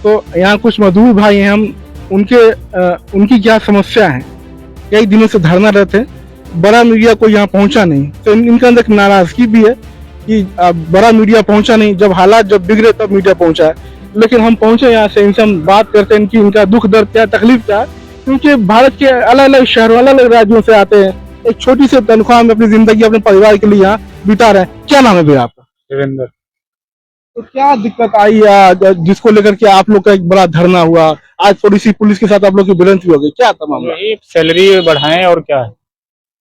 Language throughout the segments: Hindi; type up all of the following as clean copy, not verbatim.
तो यहाँ कुछ मजदूर भाई हैं, हम उनकी क्या समस्या है, कई दिनों से धरना रहते हैं, बड़ा मीडिया कोई यहाँ पहुंचा नहीं, तो इनके अंदर एक नाराजगी भी है कि बड़ा मीडिया पहुंचा नहीं, जब हालात जब बिगड़े तब मीडिया पहुंचा है। लेकिन हम पहुंचे यहाँ से, इनसे हम बात करते हैं इनकी इनका दुख दर्द क्या तकलीफ क्या है, क्योंकि भारत के अलग अलग शहरों अलग अलग राज्यों से आते हैं, एक छोटी सी तनख्वाह में अपनी जिंदगी अपने परिवार के लिए यहाँ बिता रहे हैं। क्या नाम है भैया आपका? देवेंद्र। तो क्या दिक्कत आई जिसको लेकर के आप लोग का एक बड़ा धरना हुआ, आज थोड़ी सी पुलिस के साथ आप लोग की भिड़ंत भी हो गई, क्या था मामला? यही सैलरी बढ़ाएं और क्या है।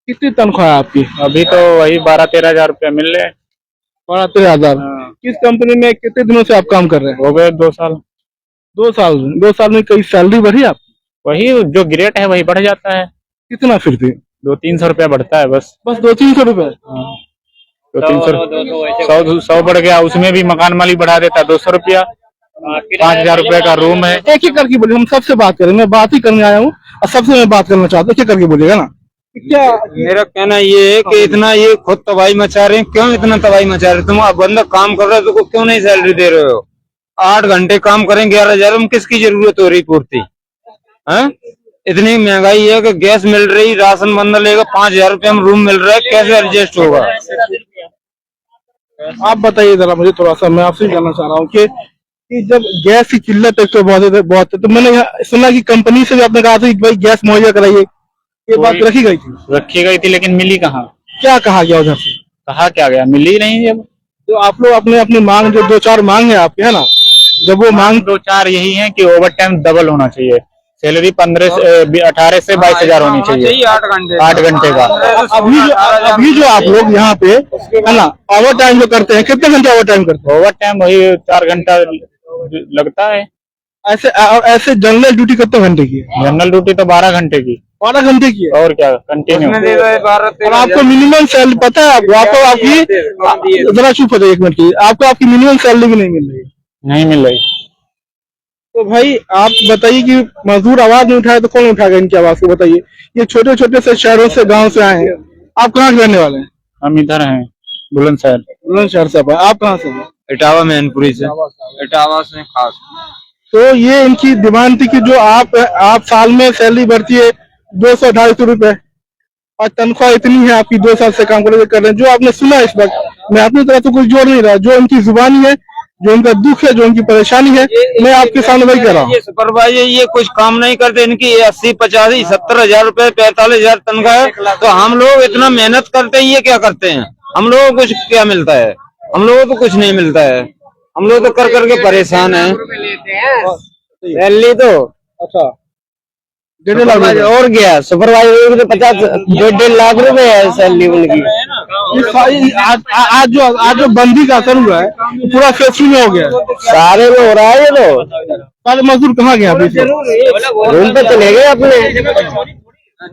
कितनी तनख्वाह है आपकी? अभी तो वही 12-13 हजार रुपया मिल रहे हैं। 12-13 हजार। किस कंपनी में कितने दिनों से आप काम कर रहे हैं? हो गए 2 साल। 2 साल में कई सैलरी बढ़ी आप? वही जो ग्रेड है वही बढ़ जाता है। कितना फिर भी? 200-300 रुपया बढ़ता है बस। 200-300 रुपए? 100 बढ़ गया, उसमें भी मकान मालिक बढ़ा देता है 200 रुपया। 5,000 रुपए का रूम है। एक एक करके बोलिए, हम सबसे बात करें, मैं बात ही करने आया हूँ और सबसे मैं बात करना चाहता हूँ, एक एक करके बोलिएगा ना। क्या मेरा कहना ये है कि इतना ये खुद तबाही मचा रहे हैं, क्यों इतना तबाही मचा रहे हैं? तुम बंदा काम कर रहा है तो क्यों नहीं सैलरी दे रहे हो? 8 घंटे काम करें 11,000 में किसकी जरूरत हो रही पूर्ति है? इतनी महंगाई है कि गैस मिल रही, राशन बंदा लेगा 5,000 रुपये में रूम मिल रहा है, कैसे एडजस्ट होगा? आप बताइए जरा मुझे थोड़ा सा, मैं आपसे जानना चाह रहा हूँ कि जब गैस की किल्लत एक तो बहुत है, तो मैंने सुना कि कंपनी से भी आपने कहा था कि भाई गैस मुहैया कराइए, ये बात रखी गई थी लेकिन मिली कहाँ? क्या कहा गया उधर से? कहा क्या गया, मिली नहीं। जब तो आप लोग अपनी मांग, जो 2-4 मांग है आपके, है ना, जब वो मांग 2-4 यही है कि ओवर टाइम डबल होना चाहिए, सैलरी 18 से 22 हजार होनी चाहिए 8 घंटे का। अभी जो आप लोग यहाँ पे, है ना, ओवर टाइम जो करते हैं, कितने घंटे ओवर टाइम करते हैं? ओवर टाइम वही 4 घंटा लगता है। ऐसे जनरल ड्यूटी कितने घंटे की है? जनरल ड्यूटी तो 12 घंटे की। 12 घंटे की है? और क्या, कंटिन्यू। और आपको मिनिमम सैलरी पता है? आपको आपकी जरा चुप हो जाइए एक मिनट की, आपको आपकी मिनिमम सैलरी भी नहीं मिल रही? नहीं मिल रही। तो भाई आप बताइए कि मजदूर आवाज नहीं उठाए तो कौन उठाएगा इनकी आवाज को? बताइए, ये छोटे छोटे से शहरों से, गांव से आए हैं। आप कहाँ के रहने वाले हैं? हम इधर हैं, बुलंदशहर। बुलंदशहर से। आप कहाँ से हैं? इटावा मैनपुरी से। इटावा से खास। तो ये इनकी डिमांड थी कि जो आप साल में सैलरी बढ़ती है 200-250 रुपए, और तनख्वाह इतनी है आपकी, 2 साल से काम कर रहे हैं। जो आपने सुना इस वक्त, मैं अपनी तरफ से कुछ जोड़ नहीं रहा, जो उनकी जुबानी है, जो उनका दुख है, जो उनकी परेशानी है, मैं आपके सामने वही कर रहा हूँ। ये सुपरवाइजर ये कुछ काम नहीं करते, इनकी 80, 50, 70 हजार रुपए, 45 हजार तनख्वाह है, तो हम लोग इतना मेहनत करते हैं, ये क्या करते हैं? हम लोगों को कुछ क्या मिलता है? हम लोगों को कुछ नहीं मिलता है, हम लोग तो कर करके परेशान है। सैलरी तो अच्छा 1.5 लाख और गया, सुपरवाइजर तो 50-1.5 लाख रुपए है सैलरी उनकी। आज जो बंदी का असर हुआ है, पूरा फैक्ट्री में हो गया है, सारे में हो रहा है। ये तो सारे मजदूर कहाँ गए? रूम पे चले गए अपने।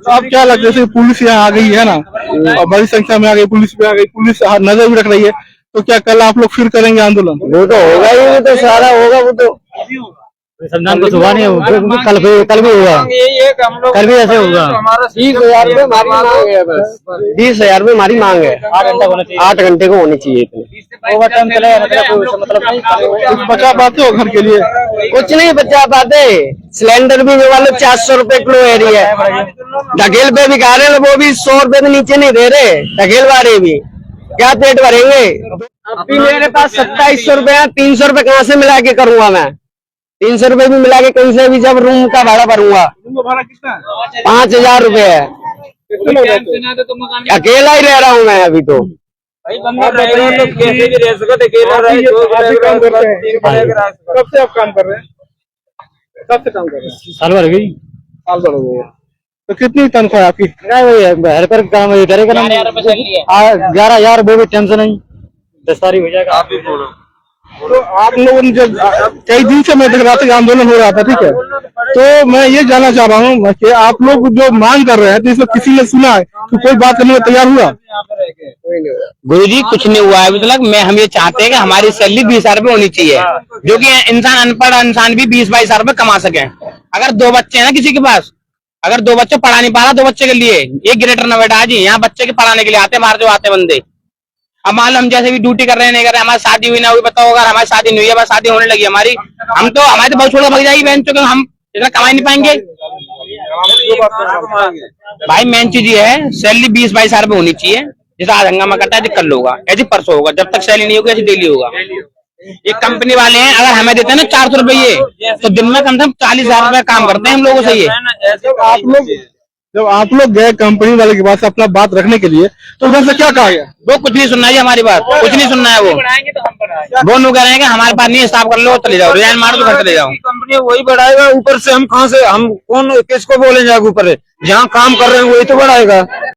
अब क्या लगता है, जैसे पुलिस यहाँ आ गई है ना, और बड़ी संख्या में आ गई, पुलिस भी आ गई, पुलिस नजर भी रख रही है, तो क्या कल आप लोग फिर करेंगे आंदोलन? वो तो होगा ही, वो तो सारा होगा। वो तो संविधान को सुबह नहीं होगा, कल भी होगा, कल भी ऐसे होगा। 20,000 रुपए हमारी मांग है, बस 20,000 रुपए हमारी मांग है। 8 घंटे को होनी चाहिए इतने। ओवर टाइम चलेगा मतलब नहीं। कुछ बचा पाते हो घर के लिए? कुछ नहीं बचा पाते। सिलेंडर भी वाले 400 रुपए किलो है रही है, ढकेल पे भी खा रहे हैं, वो भी 100 रुपए से नीचे नहीं दे रहे ढकेल वाले भी। क्या पेट भरेंगे? अभी मेरे पास 2700 रुपए है, 300 रुपए कहाँ से मिला के करूंगा मैं? 300 रुपए भी मिला के कहीं से भी जब रूम का भाड़ा भरूंगा। भाड़ा कितना है? 5,000 रुपए है। अकेला ही रह रहा हूँ मैं अभी तो। कब से आप काम कर रहे हैं? कब से काम कर रहे हैं? साल भर गई। साल भर हो गया। तो कितनी तनख्वाह आपकी? हेल्पर काम करेगा ना, 11,000 वो भी टेंशन नहीं, 10 तारीख हो जाएगा। तो आप लोगों ने जब कई दिन से मैं देख रहा था कि आंदोलन हो रहा था, ठीक है, तो मैं ये जानना चाह रहा हूँ कि आप लोग जो मांग कर रहे हैं, तो इसमें किसी ने सुना है तो कोई बात करने में तैयार हुआ? गुरुजी कुछ नहीं हुआ है अभी तक। हम ये चाहते हैं कि हमारी सैलरी 20,000 रुपए होनी चाहिए, जो कि इंसान अनपढ़ इंसान भी 20-22 रुपए कमा सके। अगर 2 बच्चे हैं ना किसी के पास, अगर 2 बच्चे पढ़ा नहीं पा रहा, 2 बच्चे के लिए ये ग्रेटर नोएडा जी, यहाँ बच्चे के पढ़ाने के लिए आते हैं बाहर जो आते बंदे, अब मान लो हम जैसे भी ड्यूटी कर रहे हैं नहीं कर रहे, हमारी शादी हुई ना हुई बताओ, अगर हमारी शादी नहीं हुई है, बस शादी होने लगी हमारी, हम तो हमारी तो बहुत छोड़ भाग जाएगी बहन, क्योंकि हम इतना कमा नहीं पाएंगे। भाई मेन चीज ये है, सैलरी 20-22 हजार रुपए होनी चाहिए। जैसे आज हंगामा करता है कल होगा, ऐसे परसों होगा, जब तक सैलरी नहीं होगी ऐसे डेली होगा। एक कंपनी वाले हैं, अगर हमें देते हैं ना 400 रुपये, तो दिन में कम से कम 40,000 रुपए काम करते हैं हम लोगों से। ये आप लोग जब आप लोग गए कंपनी वाले के पास अपना बात रखने के लिए, तो उधर से क्या कहा गया? वो कुछ नहीं सुनना है हमारी बात, कुछ नहीं सुनना है। वो नु कह रहे हैं कि हमारे पास नहीं, हिसाब कर लो चले जाओ, रिजाइन मारो तो घर चले जाओ। कंपनी वही बढ़ाएगा, ऊपर से हम कहाँ से, हम कौन किसको बोले जाएगा ऊपर, जहाँ काम कर रहे हैं वही तो बढ़ाएगा।